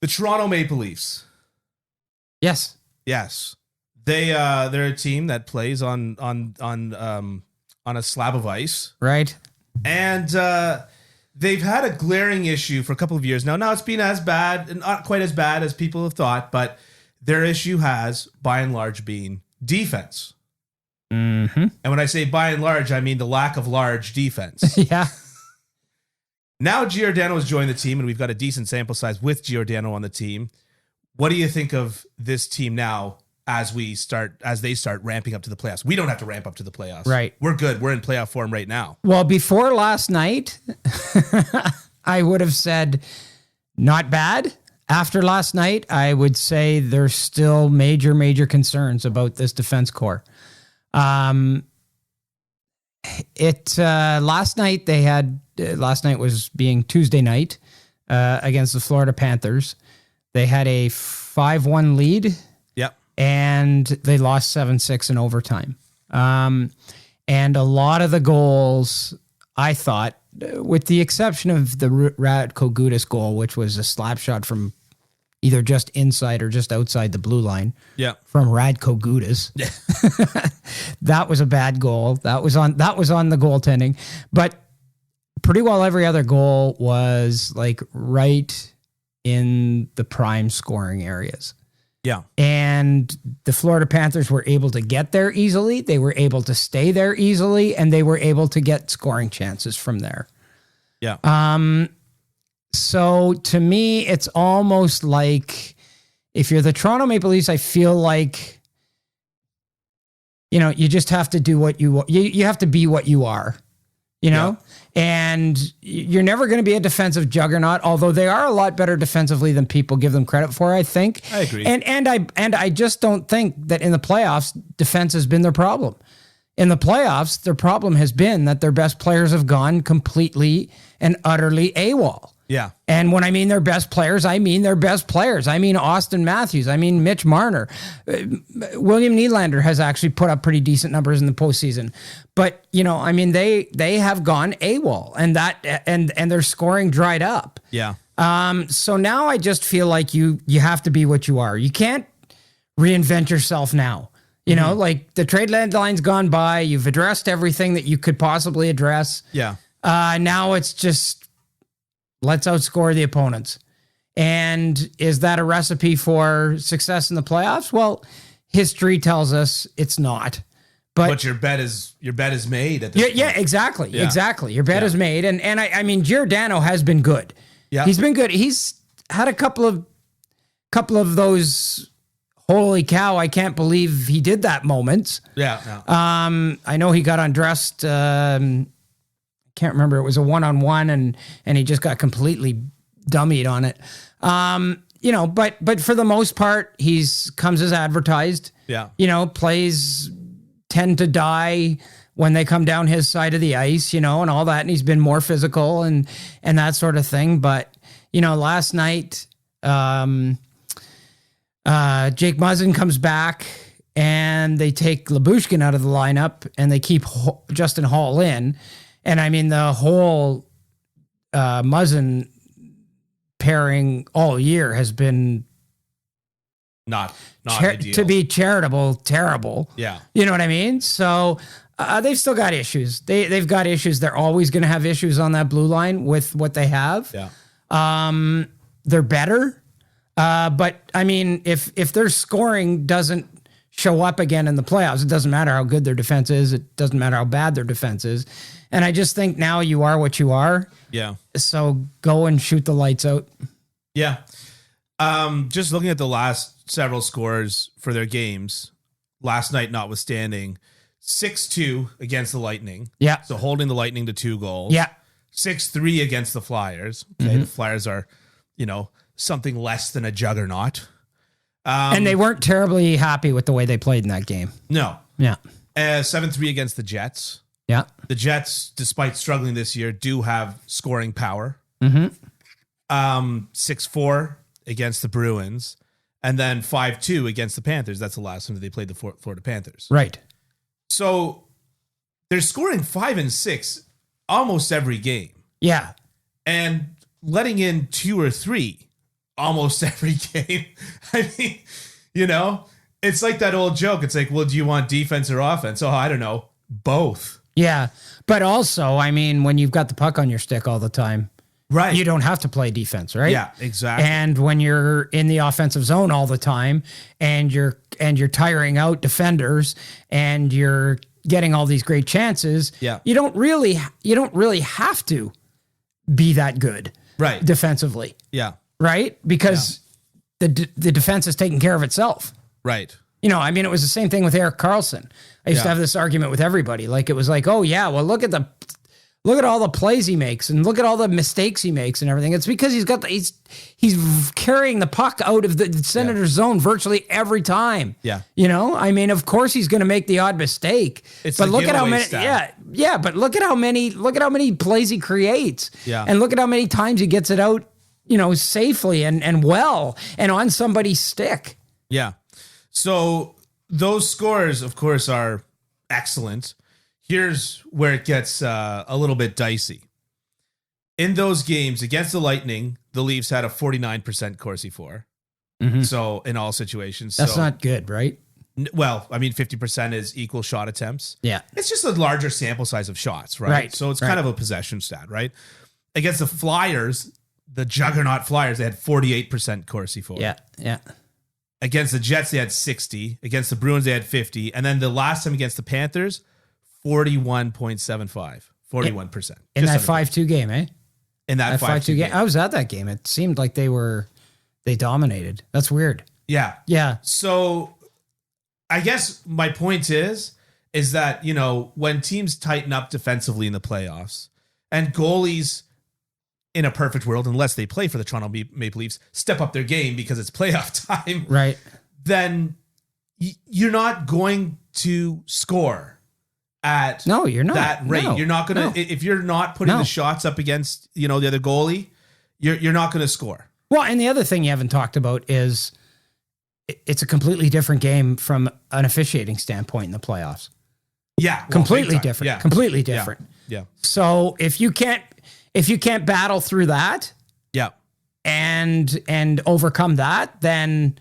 The Toronto Maple Leafs. Yes. Yes. They're a team that plays on a slab of ice. Right. And they've had a glaring issue for a couple of years now. Now it's been as bad, not quite as bad as people have thought, but their issue has, by and large, been defense. Mm-hmm. And when I say by and large, I mean the lack of large defense. Yeah. Now Giordano has joined the team, and we've got a decent sample size with Giordano on the team. What do you think of this team now as they start ramping up to the playoffs? We don't have to ramp up to the playoffs. Right. We're good. We're in playoff form right now. Well, before last night, I would have said not bad. After last night, I would say there's still major concerns about this defense core. Last night was being Tuesday night against the Florida Panthers. They had a 5-1 lead. Yep. And they lost 7-6 in overtime. And a lot of the goals, I thought, with the exception of the Radko Gudas goal, which was a slap shot from either just inside or just outside the blue line. Yeah. From Radko Gudas. That was a bad goal. That was on the goaltending. But pretty well every other goal was like right in the prime scoring areas. Yeah. And the Florida Panthers were able to get there easily. They were able to stay there easily, and they were able to get scoring chances from there. Yeah. So to me, it's almost like if you're the Toronto Maple Leafs, I feel like, you just have to do what you have to be what you are, and you're never going to be a defensive juggernaut, although they are a lot better defensively than people give them credit for, I think. I agree. And I just don't think that in the playoffs, defense has been their problem. In the playoffs, their problem has been that their best players have gone completely and utterly AWOL. Yeah. And when I mean their best players, I mean their best players. I mean Austin Matthews. I mean Mitch Marner. William Nylander has actually put up pretty decent numbers in the postseason. But, they have gone AWOL, and their scoring dried up. Yeah. So now I just feel like you have to be what you are. You can't reinvent yourself now. Like the trade deadline's gone by. You've addressed everything that you could possibly address. Yeah. Now it's just, let's outscore the opponents. And is that a recipe for success in the playoffs? Well, history tells us it's not. But your bet is made at this point. Yeah, exactly. Yeah. Exactly. Your bet is made. And I mean, Giordano has been good. Yeah. He's been good. He's had a couple of those holy cow, I can't believe he did that moments. Yeah. I know he got undressed. Can't remember. It was a one-on-one, and he just got completely dummied on it. But for the most part, comes as advertised. Yeah. Plays tend to die when they come down his side of the ice, and all that. And he's been more physical and that sort of thing. But, last night, Jake Muzzin comes back, and they take Lyubushkin out of the lineup, and they keep Justin Hall in. And I mean, the whole Muzzin pairing all year has been not ideal. To be charitable, terrible. Yeah. You know what I mean? So they've still got issues. They've got issues. They're always going to have issues on that blue line with what they have. Yeah. They're better. But I mean, if their scoring doesn't show up again in the playoffs, it doesn't matter how good their defense is. It doesn't matter how bad their defense is. And I just think now you are what you are. Yeah. So go and shoot the lights out. Yeah. Just looking at the last several scores for their games, last night notwithstanding, 6-2 against the Lightning. Yeah. So holding the Lightning to 2 goals. Yeah. 6-3 against the Flyers. Okay. Mm-hmm. The Flyers are, something less than a juggernaut. And they weren't terribly happy with the way they played in that game. No. Yeah. 7-3 against the Jets. Yeah. The Jets, despite struggling this year, do have scoring power. Mm-hmm. 6-4 against the Bruins, and then 5-2 against the Panthers. That's the last time that they played the Florida Panthers. Right. So they're scoring 5 and 6 almost every game. Yeah. And letting in 2 or 3 almost every game. I mean, it's like that old joke. It's like, well, do you want defense or offense? Oh, I don't know. Both. Yeah. But also, I mean, when you've got the puck on your stick all the time, right? You don't have to play defense, right? Yeah, exactly. And when you're in the offensive zone all the time and you're tiring out defenders and you're getting all these great chances, you don't really have to be that good, right? Defensively. Yeah. Right? Because the defense is taking care of itself. Right. I mean, it was the same thing with Erik Karlsson. I used to have this argument with everybody. Like, it was like, oh yeah, well, look at all the plays he makes and look at all the mistakes he makes and everything. It's because he's carrying the puck out of the Senators zone virtually every time. Yeah. I mean, of course he's going to make the odd mistake. But look at how many but look at how many plays he creates. Yeah. And look at how many times he gets it out, safely and well and on somebody's stick. Yeah. So those scores, of course, are excellent. Here's where it gets a little bit dicey. In those games against the Lightning, the Leafs had a 49% Corsi for. Mm-hmm. So in all situations. That's not good, right? Well, I mean, 50% is equal shot attempts. Yeah. It's just a larger sample size of shots, right? So it's kind of a possession stat, right? Against the Flyers, the juggernaut Flyers, they had 48% Corsi for. Yeah, yeah. Against the Jets, they had 60. Against the Bruins, they had 50. And then the last time against the Panthers, 41.75. 41%. In that 5-2 game, eh? In that 5-2 game. I was at that game. It seemed like they dominated. That's weird. Yeah. Yeah. So I guess my point is that, when teams tighten up defensively in the playoffs and goalies in a perfect world, unless they play for the Toronto Maple Leafs, step up their game because it's playoff time, right? Then you're not going to score at you're not. that rate. No, you're not going to, if you're not putting the shots up against, the other goalie, you're not going to score. Well, and the other thing you haven't talked about is it's a completely different game from an officiating standpoint in the playoffs. Yeah. Completely different. Yeah. Completely different. Yeah. So if you can't battle through that, and overcome that, then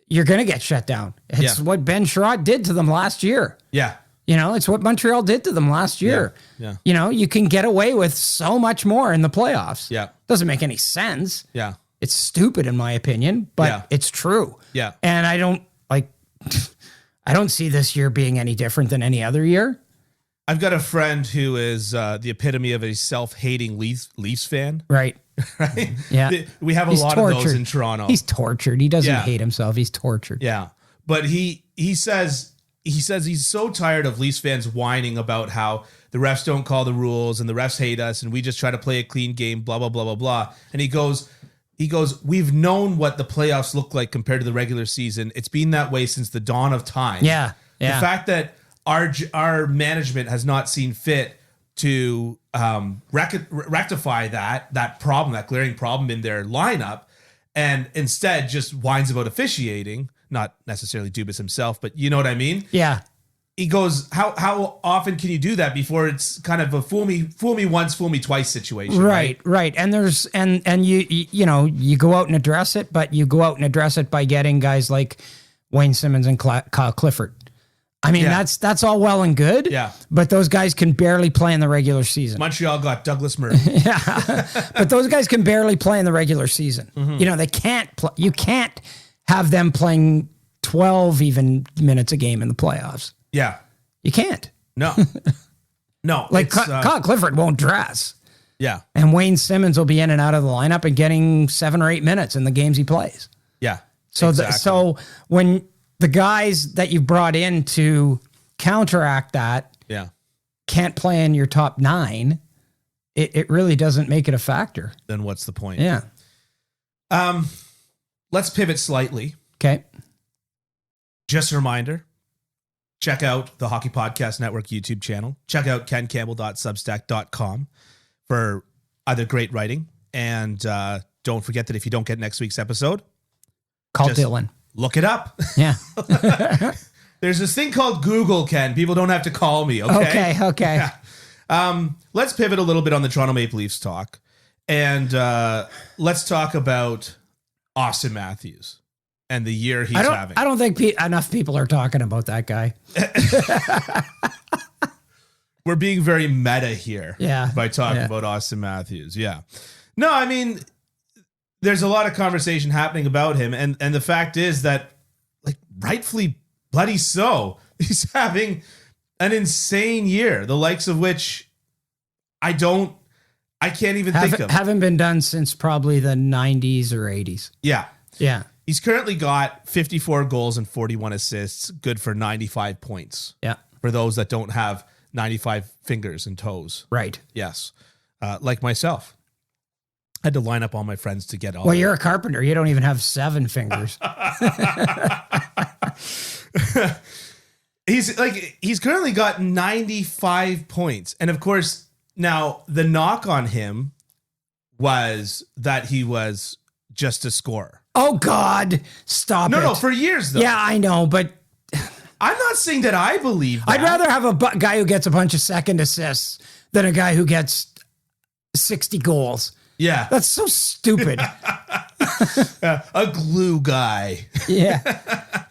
you're going to get shut down. It's what Ben Sherratt did to them last year. Yeah. It's what Montreal did to them last year. Yeah. You can get away with so much more in the playoffs. Yeah. Doesn't make any sense. Yeah. It's stupid in my opinion, but it's true. Yeah. And I don't see this year being any different than any other year. I've got a friend who is the epitome of a self-hating Leafs fan. Right. Right? Yeah. We have a lot of those in Toronto. He's tortured. He doesn't hate himself. He's tortured. Yeah. But he says he's so tired of Leafs fans whining about how the refs don't call the rules and the refs hate us and we just try to play a clean game, blah, blah, blah, blah, blah. And he goes, we've known what the playoffs look like compared to the regular season. It's been that way since the dawn of time. Yeah. The fact that our management has not seen fit to rectify that problem, that glaring problem in their lineup, and instead just whines about officiating, not necessarily Dubas himself, but you know what I mean? Yeah. He goes, how often can you do that before it's kind of a fool me once, fool me twice situation? Right. And there's and you go out and address it, but you go out and address it by getting guys like Wayne Simmons and Kyle Clifford. I mean, that's all well and good. Yeah. But those guys can barely play in the regular season. Montreal got Douglas Murray. Yeah. But those guys can barely play in the regular season. Mm-hmm. They can't play. You can't have them playing 12 even minutes a game in the playoffs. Yeah. You can't. No. Like Kyle Clifford won't dress. Yeah. And Wayne Simmons will be in and out of the lineup and getting 7 or 8 minutes in the games he plays. Yeah. So so when the guys that you brought in to counteract that can't play in your top 9, it really doesn't make it a factor. Then what's the point? Yeah. Let's pivot slightly. Okay. Just a reminder, check out the Hockey Podcast Network YouTube channel. Check out kencampbell.substack.com for other great writing. And don't forget that if you don't get next week's episode, call Dylan. Look it up. Yeah. There's this thing called Google, Ken. People don't have to call me, okay? Okay. Yeah. Let's pivot a little bit on the Toronto Maple Leafs talk. And let's talk about Austin Matthews and the year he's having. I don't think enough people are talking about that guy. We're being very meta here by talking Yeah. about Austin Matthews. Yeah. No, I mean, there's a lot of conversation happening about him. And the fact is that, like, rightfully bloody so, he's having an insane year, the likes of which I can't even think of. Haven't been done since probably the 90s or 80s. Yeah. Yeah. He's currently got 54 goals and 41 assists, good for 95 points. Yeah. For those that don't have 95 fingers and toes. Right. Yes. Like myself. I had to line up all my friends to get all. Well, you're a carpenter. You don't even have 7 fingers. He's currently got 95 points. And of course, now the knock on him was that he was just a scorer. Oh, God. Stop it. No, for years, though. Yeah, I know, but I'm not saying that I believe that. I'd rather have a guy who gets a bunch of second assists than a guy who gets 60 goals. Yeah. That's so stupid. A glue guy. Yeah.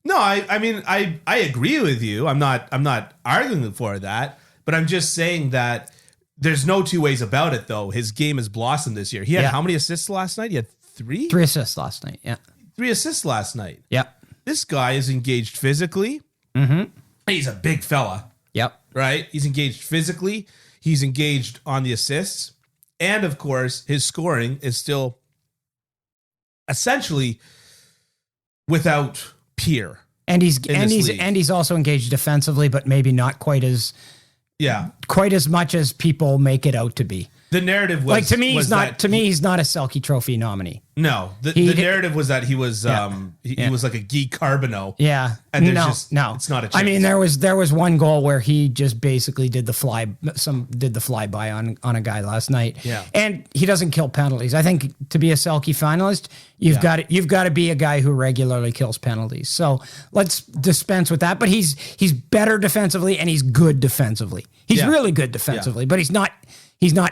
No, I mean, I agree with you. I'm not arguing for that, but I'm just saying that there's no two ways about it, though. His game has blossomed this year. He had how many assists last night? He had 3? 3 assists last night. Yeah. 3 assists last night. Yep. This guy is engaged physically. Mm-hmm. He's a big fella. Yep. Right? He's engaged physically. He's engaged on the assists. And of course, his scoring is still essentially without peer. And he's also engaged defensively, but maybe not quite as much as people make it out to be. The narrative was like to me, he's not. that To me, he's not a Selke Trophy nominee. No, the narrative was that he was he was like a Guy Carbonneau. Yeah, and there's it's not a chance. I mean, there was one goal where he just basically did the flyby on a guy last night. Yeah, and he doesn't kill penalties. I think to be a Selke finalist, you've got to be a guy who regularly kills penalties. So let's dispense with that. But he's better defensively and he's good defensively. He's really good defensively, but he's not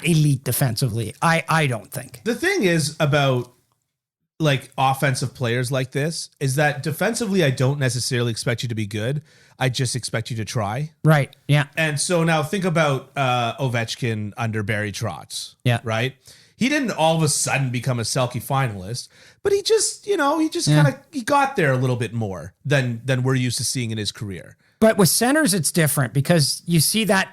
elite defensively. I don't think. The thing is about like offensive players like this is that defensively, I don't necessarily expect you to be good. I just expect you to try. Right. Yeah. And so now think about Ovechkin under Barry Trotz. Yeah. Right. He didn't all of a sudden become a Selke finalist, but he just kind of he got there a little bit more than we're used to seeing in his career. But with centers, it's different because you see that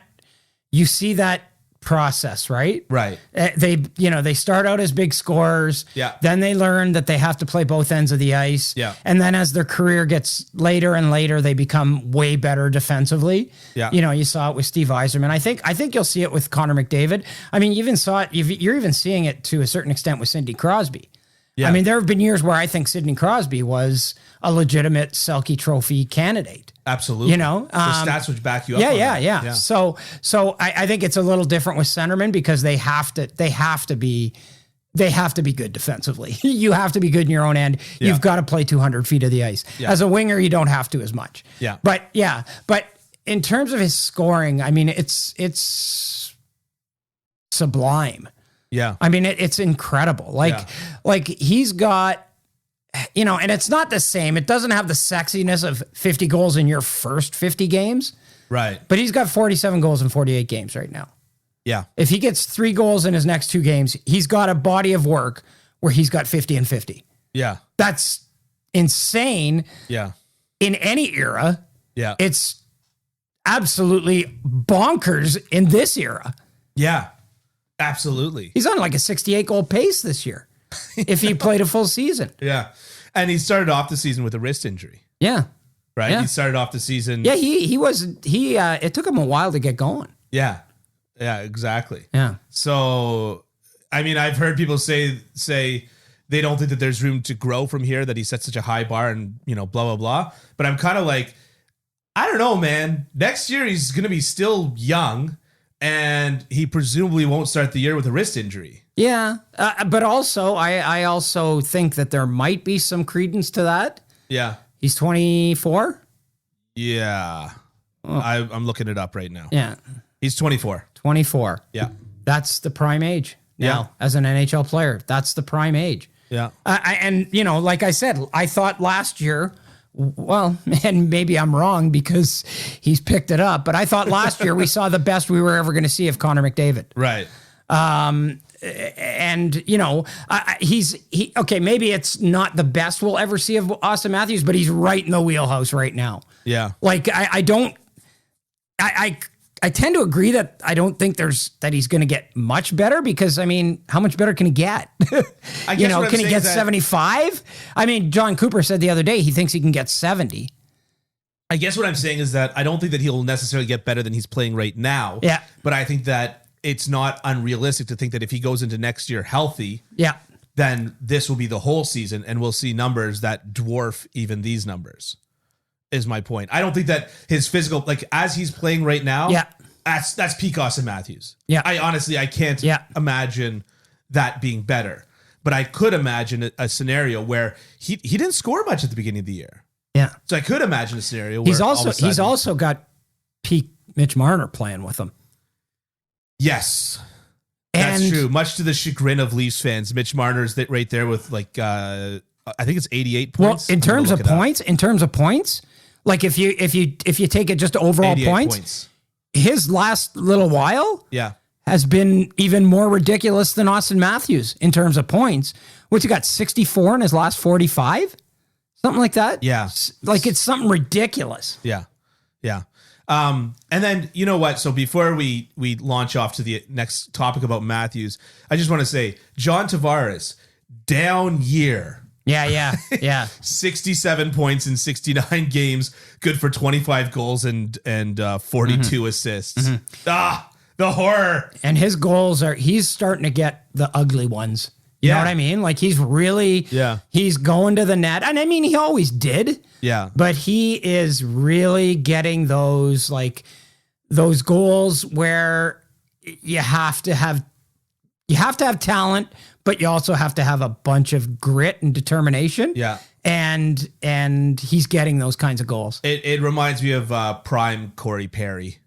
process, right? Right. They start out as big scorers. Yeah. Then they learn that they have to play both ends of the ice. Yeah. And then as their career gets later and later, they become way better defensively. Yeah. You saw it with Steve Yzerman. I think you'll see it with Connor McDavid. I mean, you even saw it. You're even seeing it to a certain extent with Sidney Crosby. Yeah. I mean, there have been years where I think Sidney Crosby was a legitimate Selke Trophy candidate. Absolutely. The stats would back you up. Yeah. So I think it's a little different with centermen because they have to be good defensively. You have to be good in your own end. Yeah. You've got to play 200 feet of the ice. Yeah. As a winger, you don't have to as much. Yeah. But in terms of his scoring, I mean, it's sublime. Yeah. I mean, it's incredible. Like he's got, and it's not the same. It doesn't have the sexiness of 50 goals in your first 50 games. Right. But he's got 47 goals in 48 games right now. Yeah. If he gets 3 goals in his next 2 games, he's got a body of work where he's got 50 and 50. Yeah. That's insane. Yeah. In any era. Yeah. It's absolutely bonkers in this era. Yeah. Absolutely. He's on like a 68 goal pace this year if he played a full season. Yeah. And he started off the season with a wrist injury. Yeah. Right? Yeah. He started off the season. Yeah, it took him a while to get going. Yeah. Yeah, exactly. Yeah. So, I mean, I've heard people say they don't think that there's room to grow from here, that he set such a high bar and, blah, blah, blah. But I'm kind of like, I don't know, man. Next year, he's going to be still young. And he presumably won't start the year with a wrist injury. Yeah. But also, I also think that there might be some credence to that. Yeah. He's 24? Yeah. Oh. I'm looking it up right now. Yeah. He's 24. 24. Yeah. That's the prime age now as an NHL player. That's the prime age. Yeah. And, you know, like I said, I thought last year, well, and maybe I'm wrong because he's picked it up, but I thought last year we saw the best we were ever going to see of Connor McDavid. Right. And, you know, okay, maybe it's not the best we'll ever see of Austin Matthews, but he's right in the wheelhouse right now. Yeah. Like, I tend to agree that I don't think that he's going to get much better because, I mean, how much better can he get? You know, can he get 75? I mean, John Cooper said the other day he thinks he can get 70. I guess what I'm saying is that I don't think that he'll necessarily get better than he's playing right now. Yeah. But I think that it's not unrealistic to think that if he goes into next year healthy, Yeah. then this will be the whole season and we'll see numbers that dwarf even these numbers. Is my point. I don't think that his physical, like as he's playing right now, Yeah. that's peak Austin Matthews. Yeah. I can't Yeah. imagine that being better. But I could imagine a scenario where he didn't score much at the beginning of the year. Yeah. So I could imagine a scenario where He's all of a sudden, also got peak Mitch Marner playing with him. yes. That's And- true. Much to the chagrin of Leafs fans, Mitch Marner's right there with like I think it's 88 points. Well, in terms of points, like if you take it just to overall 88 points, his last little while Yeah. has been even more ridiculous than Austin Matthews in terms of points, which he got 64 in his last 45, something like that. Yeah. Like it's something ridiculous. Yeah. Yeah. And then, you know what? So before we launch off to the next topic about Matthews, I just want to say John Tavares, down year. Yeah. 67 points in 69 games, good for 25 goals and 42 assists. Ah, the horror. And his goals he's starting to get the ugly ones. You know what I mean? Like he's really, he's going to the net. And I mean, he always did. Yeah. But he is really getting those goals where you have to have talent, but you also have to have a bunch of grit and determination. Yeah. And he's getting those kinds of goals. It reminds me of prime Corey Perry.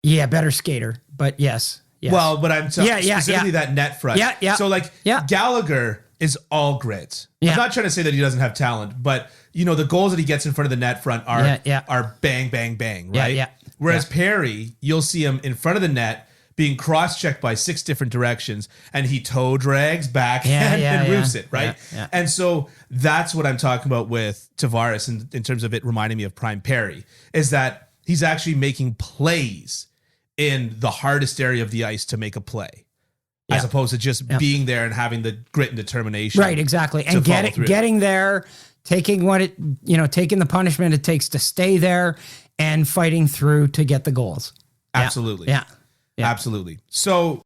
Yeah, better skater, but yes. Well, but I'm specifically that net front. Yeah. So like Gallagher is all grit. Yeah. I'm not trying to say that he doesn't have talent, but you know, the goals that he gets in front of the net front are bang, bang, bang, right? Yeah. Whereas Perry, you'll see him in front of the net being cross-checked by 6 different directions, and he toe drags back and roofs it, right? Yeah. And so that's what I'm talking about with Tavares in terms of it reminding me of prime Perry, is that he's actually making plays in the hardest area of the ice to make a play, as opposed to just being there and having the grit and determination. Right, exactly. And getting there, taking taking the punishment it takes to stay there and fighting through to get the goals. Absolutely. Yeah. Absolutely. So